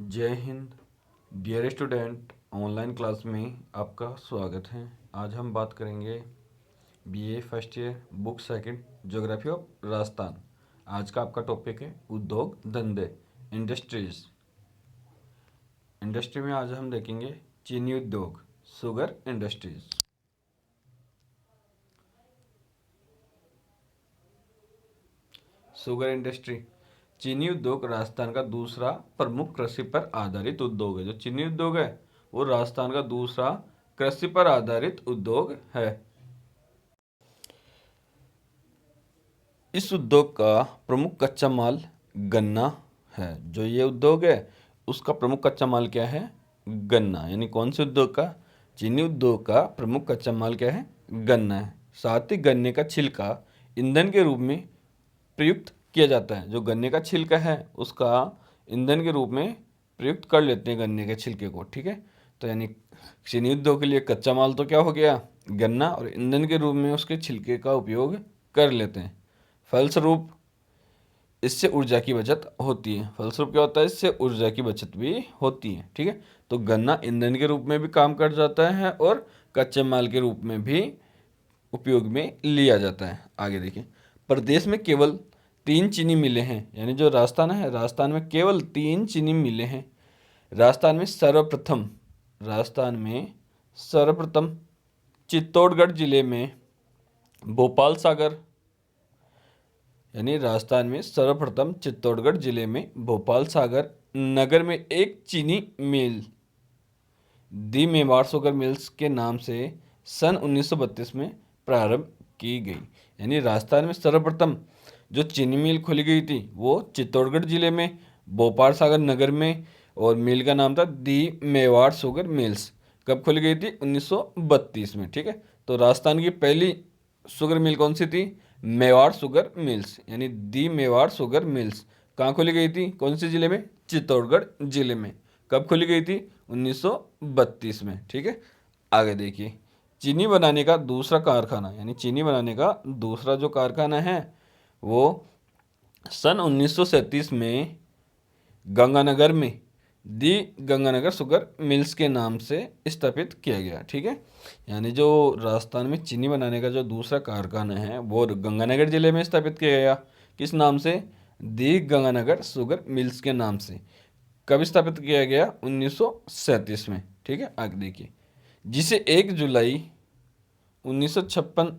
जय हिंद। Dear student, online class में आपका स्वागत है। आज हम बात करेंगे BA first year book second geography of Rajasthan. आज का आपका टॉपिक है उद्योग धंधे, इंडस्ट्रीज। इंडस्ट्री में आज हम देखेंगे चीनी उद्योग, शुगर इंडस्ट्रीज। शुगर इंडस्ट्री, चीनी उद्योग राजस्थान का दूसरा प्रमुख कृषि पर आधारित उद्योग है। जो चीनी उद्योग है वो राजस्थान का दूसरा कृषि पर आधारित उद्योग है। इस उद्योग का प्रमुख कच्चा माल गन्ना है। जो ये उद्योग है उसका प्रमुख कच्चा माल क्या है? गन्ना। यानी कौन से उद्योग का? चीनी उद्योग का प्रमुख कच्चा माल क्या है? गन्ना है। साथ ही गन्ने का छिलका ईंधन के रूप में प्रयुक्त किया जाता है। जो गन्ने का छिलका है उसका ईंधन के रूप में प्रयुक्त कर लेते हैं गन्ने के छिलके को। ठीक है, तो यानी चीनी उद्योग के लिए कच्चा माल तो क्या हो गया? गन्ना, और ईंधन के रूप में उसके छिलके का उपयोग कर लेते हैं। फलस्वरूप इससे ऊर्जा की बचत होती है। फलस्वरूप क्या होता है? इससे ऊर्जा की बचत भी होती है। ठीक है, तो गन्ना ईंधन के रूप में भी काम कर जाता है और कच्चे माल के रूप में भी उपयोग में लिया जाता है। आगे देखिए, प्रदेश में केवल 3 चीनी मिलें हैं। यानी जो राजस्थान है, राजस्थान में केवल 3 चीनी मिलें हैं। राजस्थान में सर्वप्रथम चित्तौड़गढ़ जिले में भोपाल सागर, यानी राजस्थान में सर्वप्रथम चित्तौड़गढ़ जिले में भोपाल सागर नगर में एक चीनी मिल दी मेवाड़ शुगर मिल्स के नाम से सन 1932 में प्रारंभ की गई। यानी राजस्थान में सर्वप्रथम जो चीनी मिल खोली गई थी वो चित्तौड़गढ़ जिले में भोपाल सागर नगर में, और मिल का नाम था दी मेवाड़ शुगर मिल्स। कब खोली गई थी? 1932 में। ठीक है, तो राजस्थान की पहली शुगर मिल कौन सी थी? मेवाड़ शुगर मिल्स, यानी दी मेवाड़ शुगर मिल्स। कहाँ खोली गई थी? कौन से जिले में? चित्तौड़गढ़ जिले में। कब खोली गई थी? 1932 में। ठीक है, आगे देखिए, चीनी बनाने का दूसरा कारखाना, यानी चीनी बनाने का दूसरा जो कारखाना है वो सन 1937 में गंगानगर में दी गंगानगर शुगर मिल्स के नाम से स्थापित किया गया। ठीक है, यानी जो राजस्थान में चीनी बनाने का जो दूसरा कारखाना है वो गंगानगर जिले में स्थापित किया गया। किस नाम से? दी गंगानगर शुगर मिल्स के नाम से। कब स्थापित किया गया? 1937 में। ठीक है, आगे देखिए, जिसे 1 जुलाई 1956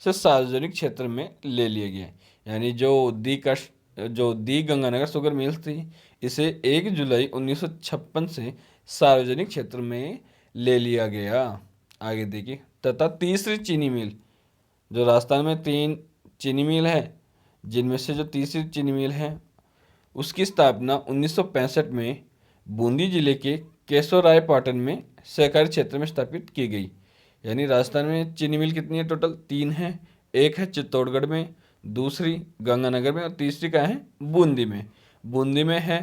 से सार्वजनिक क्षेत्र में ले लिया गया। यानी जो दी गंगानगर शुगर मिल्स थी इसे 1 जुलाई 1956 से सार्वजनिक क्षेत्र में ले लिया गया। आगे देखिए, तथा तीसरी चीनी मिल, जो राजस्थान में 3 चीनी मिल है जिनमें से जो तीसरी चीनी मिल है उसकी स्थापना 1965 में बूंदी जिले के केशवरायपाटन में सहकारी क्षेत्र में स्थापित की गई। यानी राजस्थान में चीनी मिल कितनी है? टोटल 3 है। एक है चित्तौड़गढ़ में, दूसरी गंगानगर में, और तीसरी कहाँ है? बूंदी में। बूंदी में है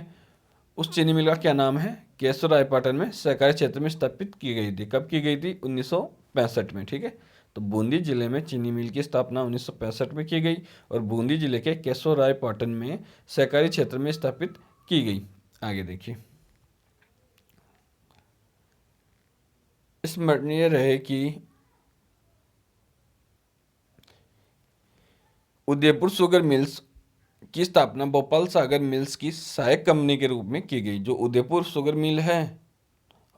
उस चीनी मिल का क्या नाम है? केशवरायपाटन में सहकारी क्षेत्र में स्थापित की गई थी। कब की गई थी? 1965 में। ठीक है, तो बूंदी जिले में चीनी मिल की स्थापना 1965 में की गई और बूंदी जिले के केशवरायपाटन में सहकारी क्षेत्र में स्थापित की गई। आगे देखिए, स्मरणीय रहे कि उदयपुर शुगर मिल्स की स्थापना भोपाल सागर मिल्स की सहायक कंपनी के रूप में की गई। जो उदयपुर शुगर मिल है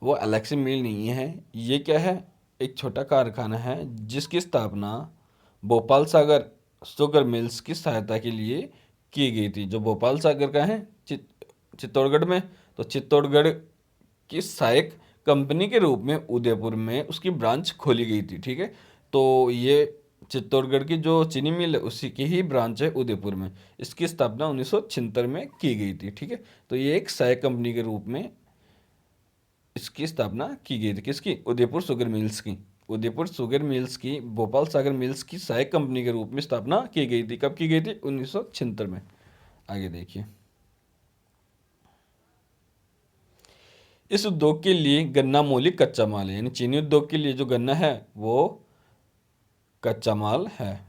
वो अलग से मिल नहीं है, ये क्या है? एक छोटा कारखाना है जिसकी स्थापना भोपाल सागर शुगर मिल्स की सहायता के लिए की गई थी। जो भोपाल सागर का है चित्तौड़गढ़ में, तो चित्तौड़गढ़ की सहायक कंपनी के रूप में उदयपुर में उसकी ब्रांच खोली गई थी। ठीक है, तो ये चित्तौड़गढ़ की जो चीनी मिल है उसी की ही ब्रांच है उदयपुर में। इसकी स्थापना 1976 में की गई थी। ठीक है, तो ये एक सहायक कंपनी के रूप में इसकी स्थापना की गई थी। किसकी? उदयपुर शुगर मिल्स की। उदयपुर शुगर मिल्स की भोपाल सागर मिल्स की सहायक कंपनी के रूप में स्थापना की गई थी। कब की गई थी? 1976 में। आगे देखिए, इस उद्योग के लिए गन्ना मौलिक कच्चा माल है। यानी चीनी उद्योग के लिए जो गन्ना है वो कच्चा माल है।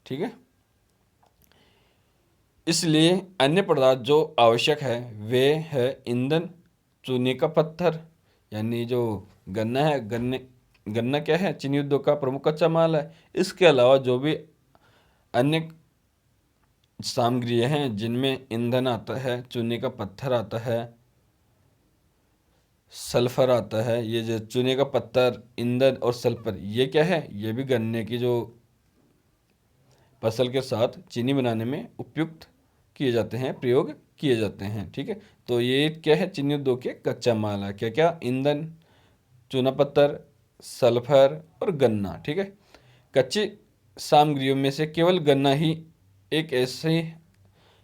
ठीक है, इसलिए अन्य पदार्थ जो आवश्यक है वे है ईंधन, चूने का पत्थर, यानी जो गन्ना है, गन्ना क्या है, चीनी उद्योग का प्रमुख कच्चा माल है। इसके अलावा जो भी अन्य सामग्रियाँ हैं जिनमें ईंधन आता है, चूने का पत्थर आता है, सल्फर आता है, ये जो चूने का पत्थर, ईंधन और सल्फर, ये क्या है, ये भी गन्ने की जो फसल के साथ चीनी बनाने में उपयुक्त किए जाते हैं, प्रयोग किए जाते हैं। ठीक है, तो ये क्या है, चीनी उद्योग के कच्चा माल है। क्या क्या, ईंधन, चूना पत्थर, सल्फर और गन्ना। ठीक है, कच्ची सामग्रियों में से केवल गन्ना ही एक ऐसे,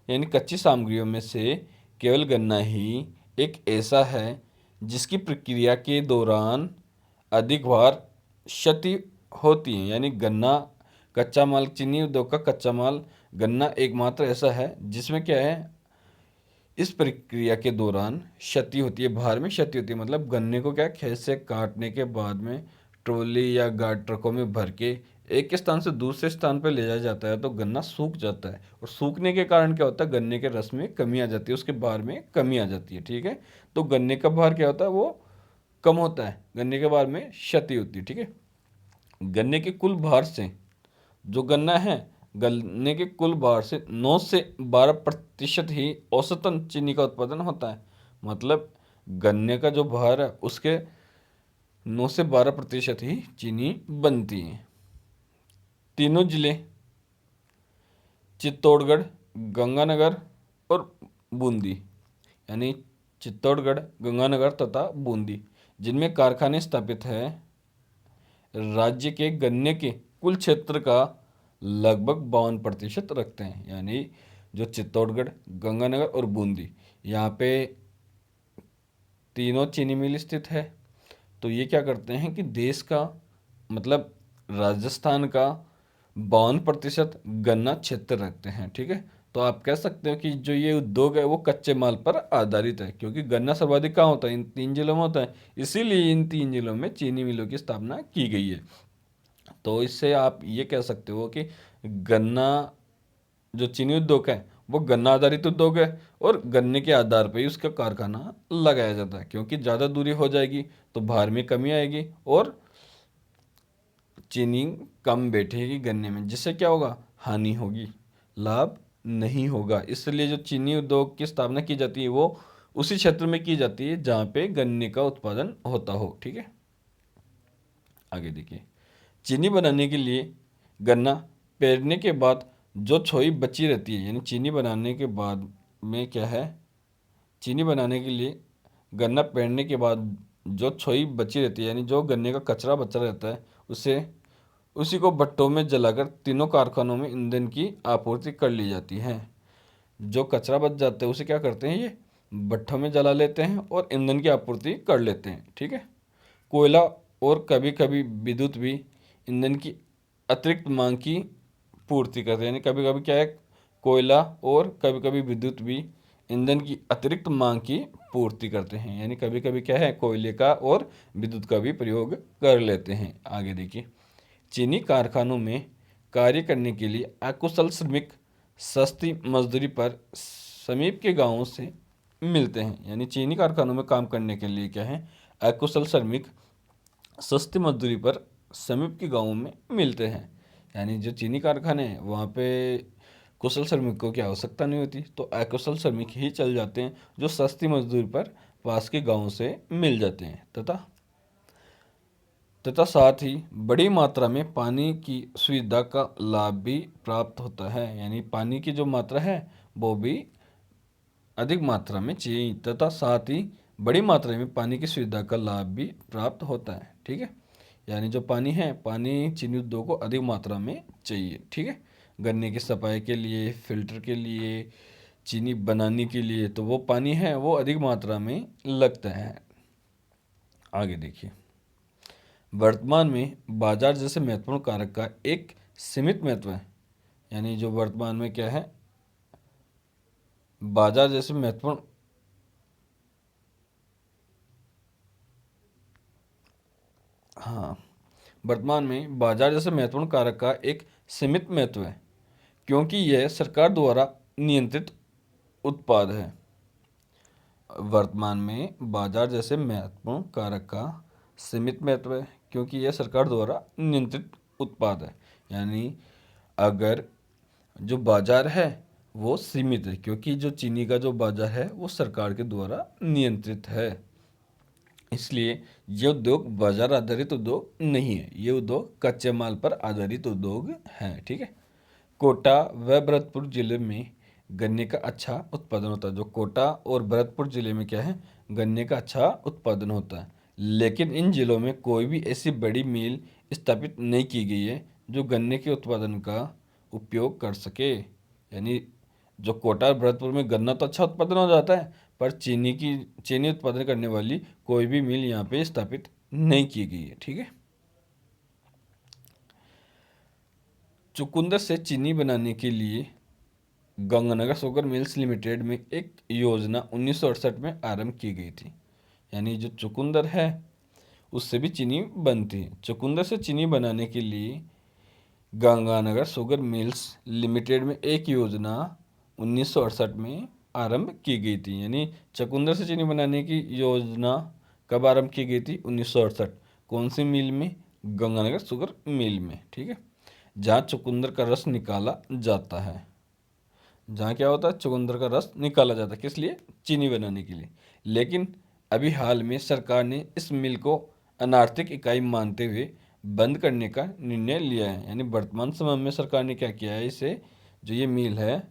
यानी कच्ची सामग्रियों में से केवल गन्ना ही एक ऐसा है जिसकी प्रक्रिया के दौरान अधिक बार क्षति होती है। यानी गन्ना कच्चा माल, चीनी उद्योग का कच्चा माल गन्ना एकमात्र ऐसा है जिसमें क्या है, इस प्रक्रिया के दौरान क्षति होती है, भार में क्षति होती है। मतलब गन्ने को क्या है, खेत से काटने के बाद में ट्रॉली या गाड़ी, ट्रकों में भर के एक स्थान से दूसरे स्थान पर ले जाया जाता है तो गन्ना सूख जाता है, और सूखने के कारण क्या होता है, गन्ने के रस में कमी आ जाती है, उसके भार में कमी आ जाती है। ठीक है, तो गन्ने का भार क्या होता है, वो कम होता है, गन्ने के भार में क्षति होती है। ठीक है, गन्ने के कुल भार से, जो गन्ना है, गन्ने के कुल भार से 9 से 12% ही औसतन चीनी का उत्पादन होता है। मतलब गन्ने का जो भार है उसके 9 से 12% ही चीनी बनती है। तीनों जिले चित्तौड़गढ़, गंगानगर और बूंदी, यानी चित्तौड़गढ़, गंगानगर तथा बूंदी, जिनमें कारखाने स्थापित है, राज्य के गन्ने के कुल क्षेत्र का लगभग 52% रखते हैं। यानी जो चित्तौड़गढ़, गंगानगर और बूंदी, यहाँ पे तीनों चीनी मिल स्थित है। तो ये क्या करते हैं कि देश का, मतलब राजस्थान का 52% गन्ना क्षेत्र रखते हैं। ठीक है, तो आप कह सकते हो कि जो ये उद्योग है वो कच्चे माल पर आधारित है, क्योंकि गन्ना सर्वाधिक कहाँ होता है, इन 3 जिलों में होता है, इसीलिए इन 3 जिलों में चीनी मिलों की स्थापना की गई है। तो इससे आप ये कह सकते हो कि गन्ना, जो चीनी उद्योग है वो गन्ना आधारित उद्योग है, और गन्ने के आधार पर ही उसका कारखाना लगाया जाता है, क्योंकि ज़्यादा दूरी हो जाएगी तो भार में कमी आएगी और चीनी कम बैठेगी गन्ने में, जिससे क्या होगा, हानि होगी, लाभ नहीं होगा। इसलिए जो चीनी उद्योग की स्थापना की जाती है वो उसी क्षेत्र में की जाती है जहाँ पे गन्ने का उत्पादन होता हो। ठीक है, आगे देखिए, चीनी बनाने के लिए गन्ना पेरने के बाद जो छोई बची रहती है, यानी चीनी बनाने के बाद में क्या है, चीनी बनाने के लिए गन्ना पेरने के बाद जो छोई बची रहती है, यानी जो गन्ने का कचरा बचा रहता है, उसे उसी को भट्टों में जलाकर तीनों कारखानों में ईंधन की आपूर्ति कर ली जाती है। जो कचरा बच जाता है उसे क्या करते हैं, ये भट्टों में जला लेते हैं और ईंधन की आपूर्ति कर लेते हैं। ठीक है, कोयला और कभी कभी विद्युत भी ईंधन की अतिरिक्त मांग की पूर्ति करते हैं। यानी कभी कभी क्या है, कोयला और कभी कभी विद्युत भी ईंधन की अतिरिक्त मांग की पूर्ति करते हैं। यानी कभी कभी क्या है, कोयले का और विद्युत का भी प्रयोग कर लेते हैं। आगे देखिए, चीनी कारखानों में कार्य करने के लिए अकुशल श्रमिक सस्ती मजदूरी पर समीप के गांवों से मिलते हैं। यानी चीनी कारखानों में काम करने के लिए क्या है, अकुशल श्रमिक सस्ती मजदूरी पर समीप के गांवों में मिलते हैं। यानी जो चीनी कारखाने हैं वहाँ पे कुशल श्रमिकों की आवश्यकता नहीं होती, तो अकुशल श्रमिक ही चल जाते हैं जो सस्ती मजदूरी पर पास के गांवों से मिल जाते हैं। तथा साथ ही बड़ी मात्रा में पानी की सुविधा का लाभ भी प्राप्त होता है। यानी पानी की जो मात्रा है वो भी अधिक मात्रा में चाहिए, तथा साथ ही बड़ी मात्रा में पानी की सुविधा का लाभ भी प्राप्त होता है। ठीक है, यानी जो पानी है, पानी चीनी उद्योग को अधिक मात्रा में चाहिए। ठीक है, गन्ने की सफाई के लिए, फिल्टर के लिए, चीनी बनाने के लिए, तो वो पानी है वो अधिक मात्रा में लगता है। आगे देखिए, वर्तमान में बाजार जैसे महत्वपूर्ण कारक का एक सीमित महत्व है। यानी जो वर्तमान में क्या है, बाजार जैसे महत्वपूर्ण, हाँ, वर्तमान में बाजार जैसे महत्वपूर्ण कारक का एक सीमित महत्व है, क्योंकि यह सरकार द्वारा नियंत्रित उत्पाद है। वर्तमान में बाजार जैसे महत्वपूर्ण कारक का सीमित महत्व है, क्योंकि यह सरकार द्वारा नियंत्रित उत्पाद है। यानी अगर जो बाजार है वो सीमित है, क्योंकि जो चीनी का जो बाजार है वो सरकार के द्वारा नियंत्रित है। इसलिए ये उद्योग बाजार आधारित उद्योग नहीं है, ये उद्योग कच्चे माल पर आधारित उद्योग है। ठीक है। कोटा व भरतपुर जिले में गन्ने का अच्छा उत्पादन होता है। जो कोटा और भरतपुर जिले में क्या है, गन्ने का अच्छा उत्पादन होता है। लेकिन इन जिलों में कोई भी ऐसी बड़ी मिल स्थापित नहीं की गई है जो गन्ने के उत्पादन का उपयोग कर सके। यानी जो कोटा और भरतपुर में गन्ना तो अच्छा उत्पादन हो जाता है, पर चीनी उत्पादन करने वाली कोई भी मिल यहाँ पे स्थापित नहीं की गई है। ठीक है। चुकंदर से चीनी बनाने के लिए गंगानगर शुगर मिल्स लिमिटेड में एक योजना 1968 में आरंभ की गई थी। यानी जो चुकंदर है उससे भी चीनी बनती है। चुकंदर से चीनी बनाने के लिए गंगानगर शुगर मिल्स लिमिटेड में एक योजना 1968 में आरंभ की गई थी। यानी चुकंदर से चीनी बनाने की योजना कब आरंभ की गई थी? 1968। कौन सी मिल में? गंगानगर शुगर मिल में। ठीक है। जहाँ चुकंदर का रस निकाला जाता है। जहाँ क्या होता है? चुकंदर का रस निकाला जाता है। किस लिए? चीनी बनाने के लिए। लेकिन अभी हाल में सरकार ने इस मिल को अनार्थिक इकाई मानते हुए बंद करने का निर्णय लिया है। यानी वर्तमान समय में सरकार ने क्या किया है, इसे जो ये मिल है,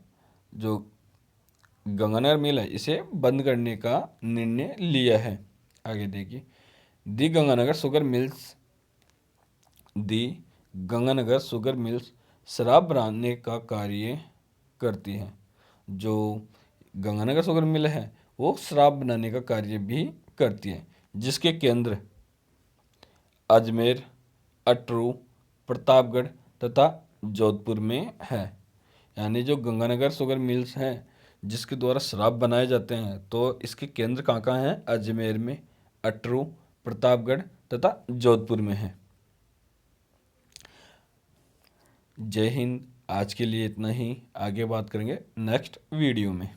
जो गंगानगर मिल है, इसे बंद करने का निर्णय लिया है। आगे देखिए, दी गंगानगर शुगर मिल्स शराब बनाने का कार्य करती है। जो गंगानगर शुगर मिल है वो शराब बनाने का कार्य भी करती है, जिसके केंद्र अजमेर, अटरू, प्रतापगढ़ तथा जोधपुर में है। यानी जो गंगानगर शुगर मिल्स हैं जिसके द्वारा शराब बनाए जाते हैं, तो इसके केंद्र कहाँ कहाँ हैं? अजमेर में, अटरू, प्रतापगढ़ तथा जोधपुर में है। जय हिंद। आज के लिए इतना ही, आगे बात करेंगे नेक्स्ट वीडियो में।